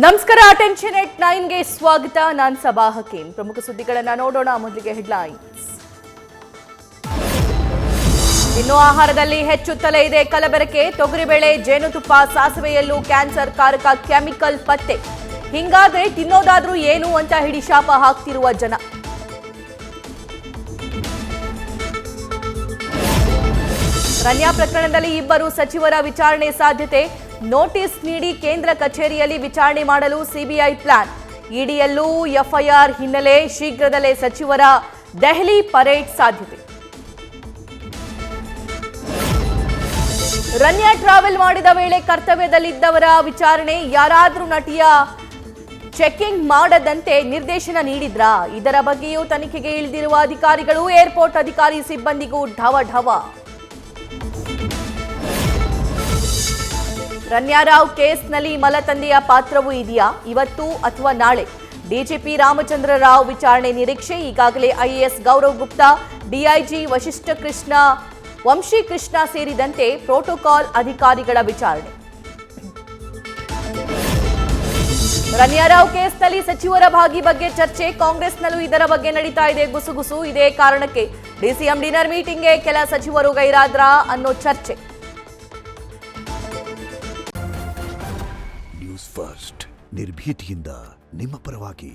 ನಮಸ್ಕಾರ. ಅಟೆನ್ಷನ್ ಎಟ್ 9ಗೆ ಸ್ವಾಗತ. ನಾನು ಸಬಾ ಹಕೀಂ. ಪ್ರಮುಖ ಸುದ್ದಿಗಳನ್ನು ನೋಡೋಣ. ಮೊದಲಿಗೆ ಹೆಡ್ಲೈನ್ಸ್. ಇನ್ನು ಆಹಾರದಲ್ಲಿ ಹೆಚ್ಚುತ್ತಲೇ ಇದೆ ಕಲಬೆರಕೆ. ತೊಗರಿಬೇಳೆ, ಜೇನುತುಪ್ಪ, ಸಾಸಿವೆಯಲ್ಲೂ ಕ್ಯಾನ್ಸರ್ ಕಾರಕ ಕೆಮಿಕಲ್ ಪತ್ತೆ. ಹಿಂಗಾದ್ರೆ ತಿನ್ನೋದಾದ್ರೂ ಏನು ಅಂತ ಹಿಡಿಶಾಪ ಹಾಕ್ತಿರುವ ಜನ. ರನ್ಯಾ ಪ್ರಕರಣದಲ್ಲಿ ಇಬ್ಬರು ಸಚಿವರ ವಿಚಾರಣೆ ಸಾಧ್ಯತೆ. ನೋಟಿಸ್ ನೀಡಿ ಕೇಂದ್ರ ಕಚೇರಿಯಲ್ಲಿ ವಿಚಾರಣೆ ಮಾಡಲು ಸಿಬಿಐ ಪ್ಲಾನ್. ಇಡಿಯಲ್ಲೂ ಎಫ್ಐಆರ್ ಹಿನ್ನೆಲೆ ಶೀಘ್ರದಲ್ಲೇ ಸಚಿವರ ದೆಹಲಿ ಪರೇಡ್ ಸಾಧ್ಯತೆ. ರನ್ಯಾ ಟ್ರಾವೆಲ್ ಮಾಡಿದ ವೇಳೆ ಕರ್ತವ್ಯದಲ್ಲಿದ್ದವರ ವಿಚಾರಣೆ. ಯಾರಾದ್ರೂ ನಟಿಯ ಚೆಕಿಂಗ್ ಮಾಡದಂತೆ ನಿರ್ದೇಶನ ನೀಡಿದ್ರಾ? ಇದರ ಬಗ್ಗೆಯೂ ತನಿಖೆಗೆ ಇಳಿದಿರುವ ಅಧಿಕಾರಿಗಳು. ಏರ್ಪೋರ್ಟ್ ಅಧಿಕಾರಿ ಸಿಬ್ಬಂದಿಗೂ ಢವ ಢವ. ರನ್ಯಾ ರಾವ್ ಕೇಸ್ನಲ್ಲಿ ಮಲತಂದೆಯ ಪಾತ್ರವೂ ಇದೆಯಾ? ಇವತ್ತು ಅಥವಾ ನಾಳೆ ಡಿಜಿಪಿ ರಾಮಚಂದ್ರ ರಾವ್ ವಿಚಾರಣೆ ನಿರೀಕ್ಷೆ. ಈಗಾಗಲೇ ಐಎಎಸ್ ಗೌರವ್ ಗುಪ್ತಾ, ಡಿಐಜಿ ವಶಿಷ್ಠ ಕೃಷ್ಣ, ವಂಶಿ ಕೃಷ್ಣ ಸೇರಿದಂತೆ ಪ್ರೋಟೋಕಾಲ್ ಅಧಿಕಾರಿಗಳ ವಿಚಾರಣೆ. ರನ್ಯಾ ರಾವ್ ಕೇಸ್ನಲ್ಲಿ ಸಚಿವರ ಭಾಗಿ ಬಗ್ಗೆ ಚರ್ಚೆ. ಕಾಂಗ್ರೆಸ್ನಲ್ಲೂ ಇದರ ಬಗ್ಗೆ ನಡೀತಾ ಇದೆ ಗುಸುಗುಸು. ಇದೇ ಕಾರಣಕ್ಕೆ ಡಿಸಿಎಂ ಡಿನ್ನರ್ ಮೀಟಿಂಗ್ಗೆ ಕೆಲ ಸಚಿವರು ಗೈರಾದ್ರಾ ಅನ್ನೋ ಚರ್ಚೆ. ನ್ಯೂಸ್ ಫಸ್ಟ್, ನಿರ್ಭೀತಿಯಿಂದ ನಿಮ್ಮ ಪರವಾಗಿ.